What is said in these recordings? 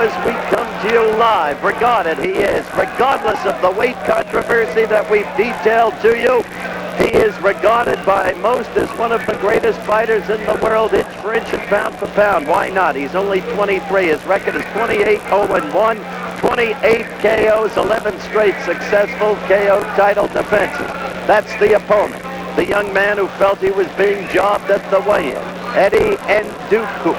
as we come to you live. Regarded he is, regardless of the weight controversy that we've detailed to you, he is regarded by most as one of the greatest fighters in the world, inch for inch and pound for pound. Why not? He's only 23. His record is 28-0-1, 28 KOs, 11 straight successful KO title defenses. That's the opponent. The young man who felt he was being jobbed at the weigh-in. Eddie Ndukwo,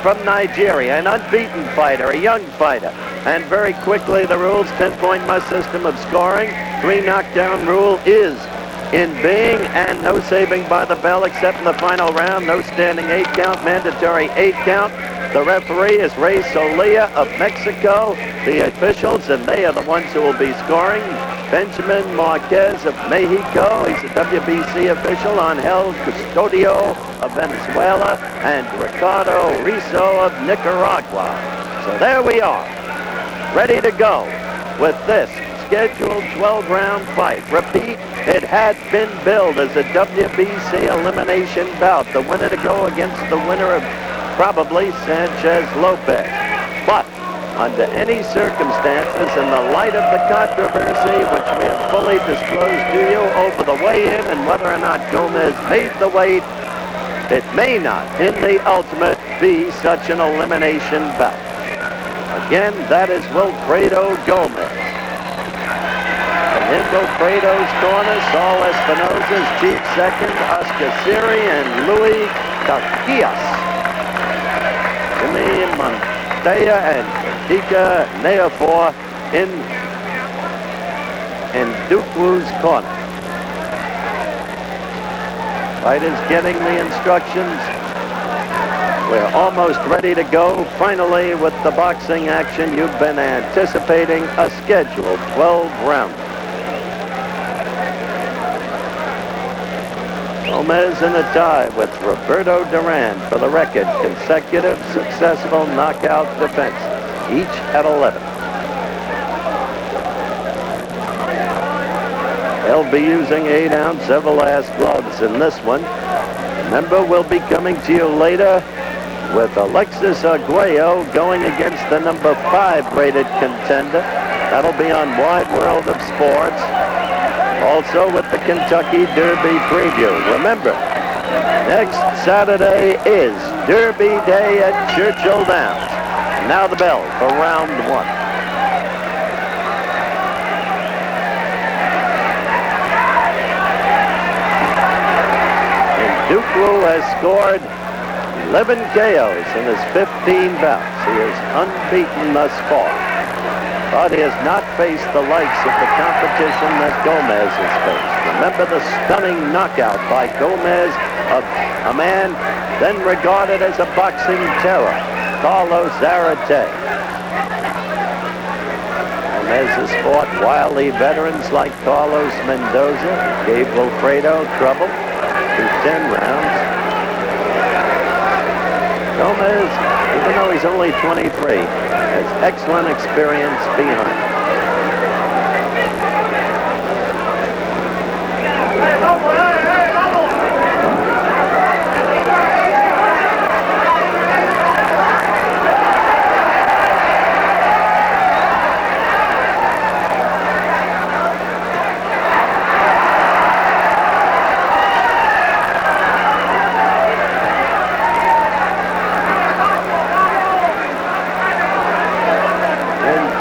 from Nigeria, an unbeaten fighter, a young fighter. And very quickly, the rules, 10-point must system of scoring. 3 knockdown rule is in being, and no saving by the bell except in the final round. No standing 8 count, mandatory 8 count. The referee is Ray Solia of Mexico. The officials, and they are the ones who will be scoring. Benjamin Marquez of Mexico, he's a WBC official. Angel Custodio of Venezuela, and Ricardo Rizzo of Nicaragua. So there we are, ready to go with this scheduled 12-round fight. Repeat, it had been billed as a WBC elimination bout. The winner to go against the winner of probably Sanchez Lopez. But under any circumstances, in the light of the controversy which we have fully disclosed to you over the weigh-in and whether or not Gomez made the weight, it may not, in the ultimate, be such an elimination bout. Again, that is Wilfredo Gomez. And in Wilfredo's corner, Saul Espinosa's chief second, Oscar Siri, and Louis Caquillas. Jimmy Montaya and Dika Neofor in Ndukwo's corner. Fighters getting the instructions. We're almost ready to go. Finally, with the boxing action you've been anticipating, a scheduled 12-rounder. Gomez in a tie with Roberto Duran for the record. Consecutive successful knockout defense, each at 11. They'll be using 8-ounce Everlast gloves in this one. Remember, we'll be coming to you later with Alexis Arguello going against the number 5 rated contender. That'll be on Wide World of Sports. Also with the Kentucky Derby preview. Remember, next Saturday is Derby Day at Churchill Downs. Now the bell for round 1. Ndukwo has scored 11 KOs in his 15 bouts. He is unbeaten thus far. But he has not faced the likes of the competition that Gomez has faced. Remember the stunning knockout by Gomez of a man then regarded as a boxing terror, Carlos Zarate. Gomez has fought wily veterans like Carlos Mendoza, gave Wilfredo trouble through 10 rounds. Gomez, even though he's only 23, has excellent experience behind him.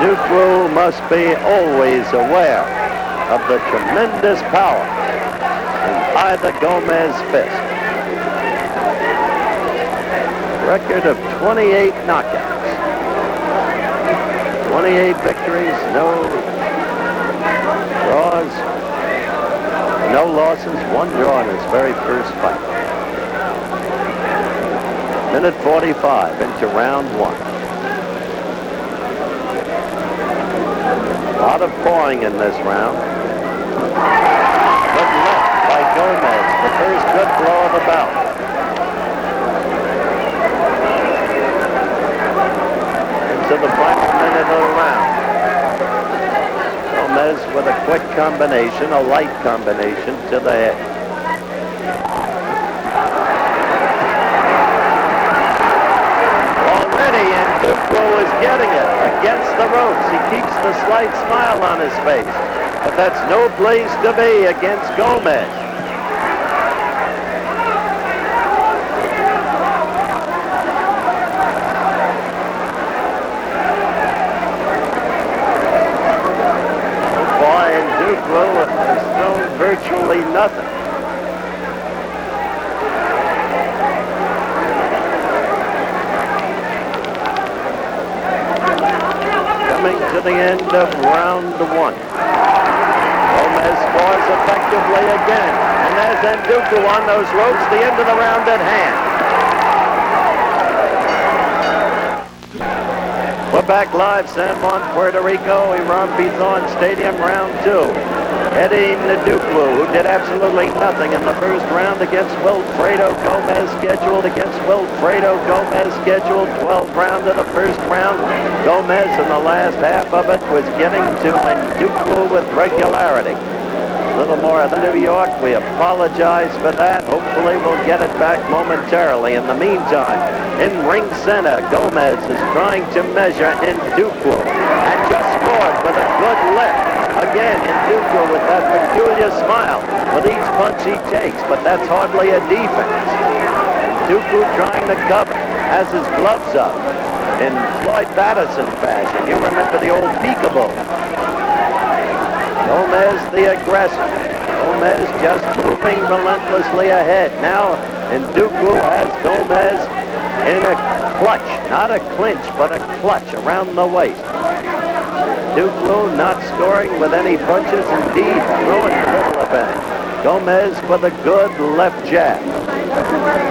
Ndukwo must be always aware of the tremendous power in either Gomez fist. Record of 28 knockouts. 28 victories, no draws, no losses, 1 draw in his very first fight. Minute 45 into round 1. A lot of pawing in this round. Good left by Gomez, the first good blow of the bout. Into the final minute of the round. Gomez with a quick combination, a light combination to the head. Ndukwo is getting it against the ropes. He keeps the slight smile on his face. But that's no place to be against Gomez. Boy, Ndukwo has thrown virtually nothing. Coming to the end of round one. Gomez scores effectively again. And there's Ndukwo on those ropes, the end of the round at hand. We're back live, San Juan, Puerto Rico, Iran Bithorn Stadium, round two. Eddie Ndukwo, who did absolutely nothing in the first round against Wilfredo Gomez, scheduled against Wilfredo Gomez, scheduled 12th round of the first round. Gomez in the last half of it was getting to Ndukwo with regularity. A little more of New York. We apologize for that. Hopefully we'll get it back momentarily. In the meantime, in ring center, Gomez is trying to measure Ndukwo and just scored with a good lift. Again, Ndukwo with that peculiar smile with each punch he takes, but that's hardly a defense. Ndukwo trying to cover, has his gloves up in Floyd Patterson fashion. You remember the old peekaboo. Gomez the aggressor. Gomez just moving relentlessly ahead. Now Ndukwo has Gomez in a clutch, not a clinch, but a clutch around the waist. Ndukwo not scoring with any punches, indeed throwing little of any. Gomez with a good left jab.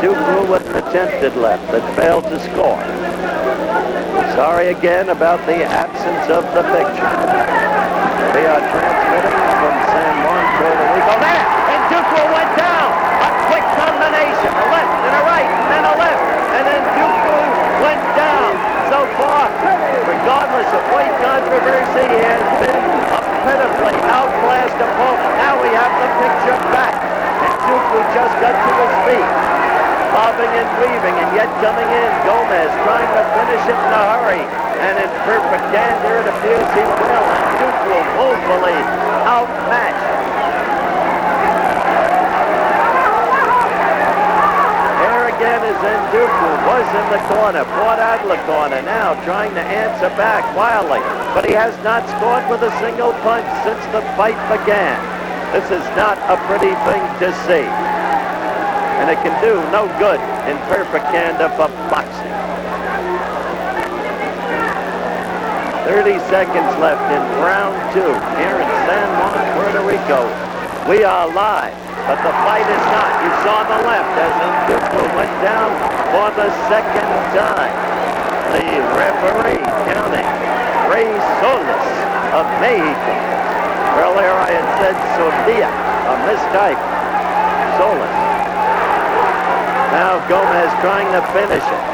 Ndukwo with an attempted left that failed to score. Sorry again about the absence of the picture. We are transmitting from San Juan, Puerto Rico. There! Ndukwo went down! A quick combination, a left and a right and then a left. And then Ndukwo went down. So far, regardless of weight controversy, he has been a pitifully outclassed opponent. Now we have the picture back. And Ndukwo just got to his feet. Bobbing and weaving and yet coming in. Gomez trying to finish it in a hurry. And in perfect candor, it appears he will. And Ndukwo woefully outmatched. Here again is Ndukwo. Was in the corner, fought out of the corner. Now trying to answer back wildly. But he has not scored with a single punch since the fight began. This is not a pretty thing to see. And it can do no good in perfect candor for boxing. 30 seconds left in round two here in San Juan, Puerto Rico. We are live, but the fight is not. You saw on the left as Ndukwo went down for the second time. The referee counting Rey Solis of Mexico. Earlier I had said Solia, a mistype. Solis. Now Gomez trying to finish it.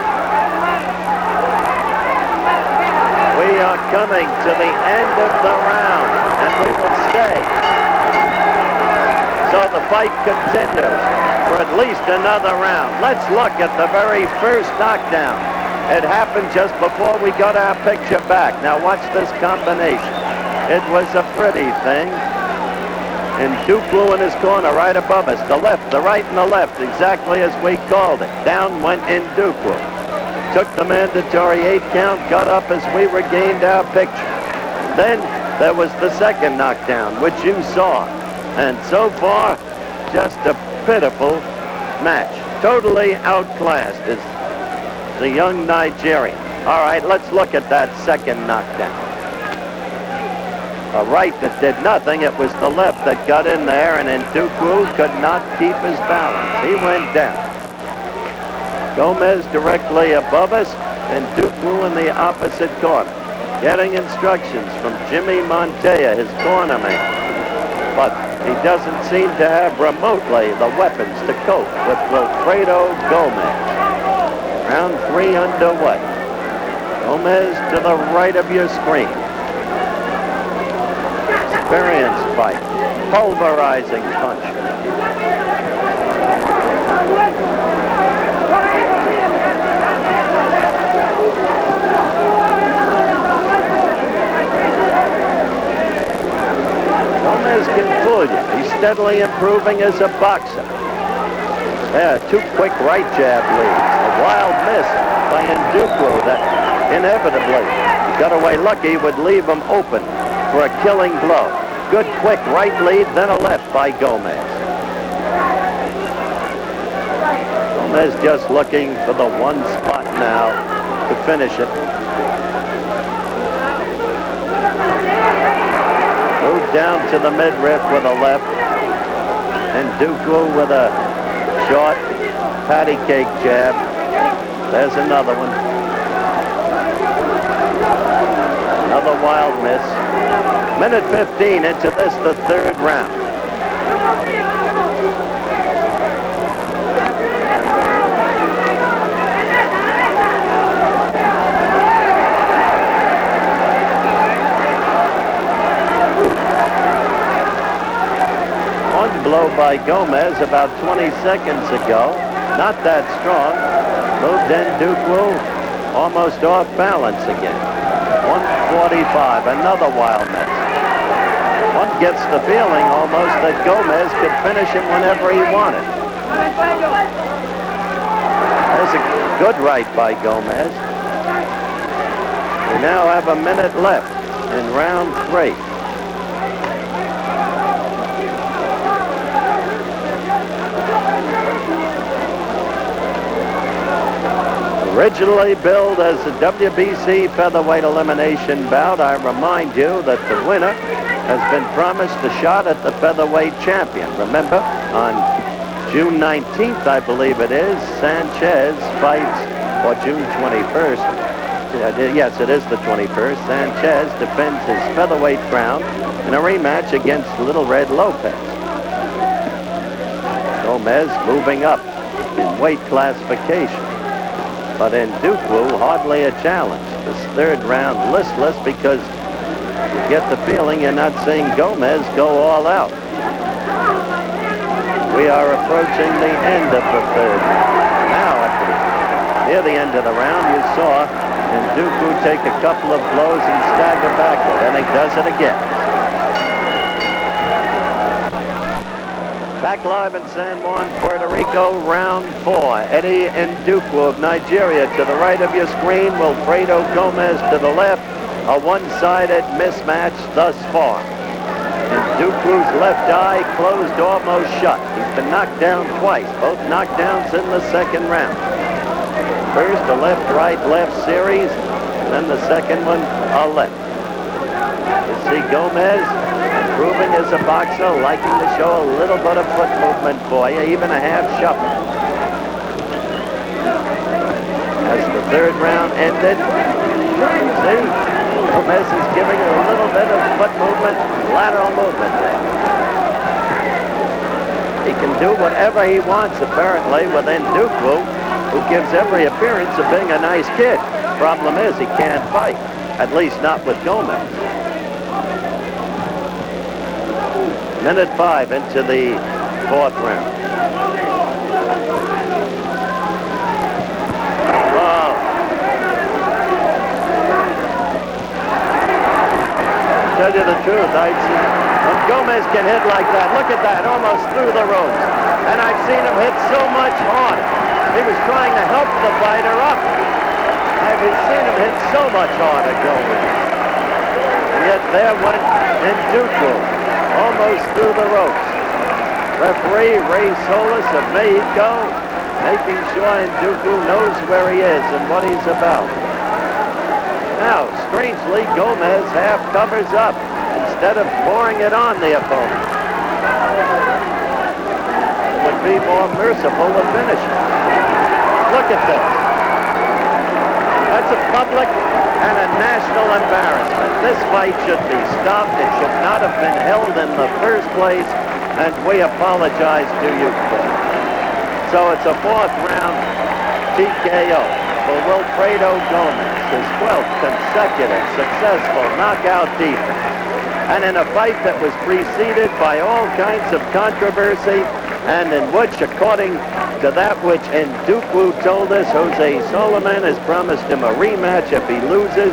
We are coming to the end of the round, and we will stay. So the fight continues for at least another round. Let's look at the very first knockdown. It happened just before we got our picture back. Now watch this combination. It was a pretty thing. Ndukwo in his corner right above us. The left, the right, and the left, exactly as we called it. Down went Ndukwo. Took the mandatory 8 count, got up as we regained our picture. Then there was the second knockdown, which you saw. And so far, just a pitiful match. Totally outclassed is the young Nigerian. All right, let's look at that second knockdown. A right that did nothing. It was the left that got in there, and Ndukwo could not keep his balance. He went down. Gomez directly above us, and Ndukwo in the opposite corner. Getting instructions from Jimmy Montea, his corner man. But he doesn't seem to have remotely the weapons to cope with Wilfredo Gomez. Round 3 underway. Gomez to the right of your screen. Experienced fight. Pulverizing punch. steadily improving as a boxer. Yeah, 2 quick right jab leads. A wild miss by Ndukwo that inevitably got away lucky would leave him open for a killing blow. Good quick right lead, then a left by Gomez. Gomez just looking for the one spot now to finish it. Moved down to the midriff with a left. And Ndukwo with a short patty cake jab. There's another one. Another wild miss. Minute 15 into this, the 3rd round. One blow by Gomez about 20 seconds ago. Not that strong. Moved Ndukwo almost off balance again. 145, another wild miss. One gets the feeling almost that Gomez could finish him whenever he wanted. There's a good right by Gomez. We now have a minute left in round 3. Originally billed as the WBC featherweight elimination bout, I remind you that the winner has been promised a shot at the featherweight champion. Remember, on June 19th, I believe it is, Sanchez fights, or June 21st. Yes, it is the 21st. Sanchez defends his featherweight crown in a rematch against Little Red Lopez. Gomez moving up in weight classification. But Ndukwo hardly a challenge. This 3rd round listless because you get the feeling you're not seeing Gomez go all out. We are approaching the end of the 3rd round. Now, near the end of the round, you saw Ndukwo take a couple of blows and stagger backward, and he does it again. Back live in San Juan, Puerto Rico, round 4. Eddie Ndukwo of Nigeria to the right of your screen. Wilfredo Gomez to the left. A one-sided mismatch thus far. Ndukwo's left eye closed almost shut. He's been knocked down twice, both knockdowns in the 2nd round. First a left-right-left series, then the 2nd one a left. You see Gomez improving as a boxer, liking to show a little bit of foot movement for you, even a half shuffle. As the 3rd round ended, see, Gomez is giving a little bit of foot movement, lateral movement there. He can do whatever he wants, apparently, with Ndukwo, who gives every appearance of being a nice kid. Problem is, he can't fight, at least not with Gomez. Minute 5 into the 4th round. Wow. Tell you the truth, when Gomez can hit like that, look at that, almost through the ropes. And I've seen him hit so much harder. He was trying to help the fighter up. I've seen him hit so much harder, Gomez. And yet there went Ndukwo. Almost through the ropes. Referee Ray Solis of Mexico making sure Ndukwo knows where he is and what he's about. Now, strangely, Gomez half covers up instead of pouring it on the opponent. It would be more merciful to finish it. Look at this. That's a public and a national embarrassment. This fight should be stopped. It should not have been held in the first place, and we apologize to you for it. So it's a 4th round TKO for Wilfredo Gomez, his 12th consecutive successful knockout defense. And in a fight that was preceded by all kinds of controversy, and in which, according to that which Ndukwo told us, Jose Solomon has promised him a rematch if he loses.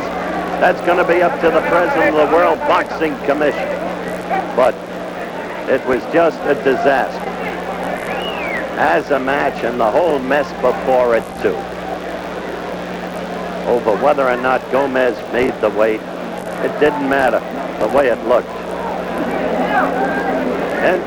That's going to be up to the president of the World Boxing Commission. But It was just a disaster. As a match, and the whole mess before it, too. Over whether or not Gomez made the weight, it didn't matter the way it looked. And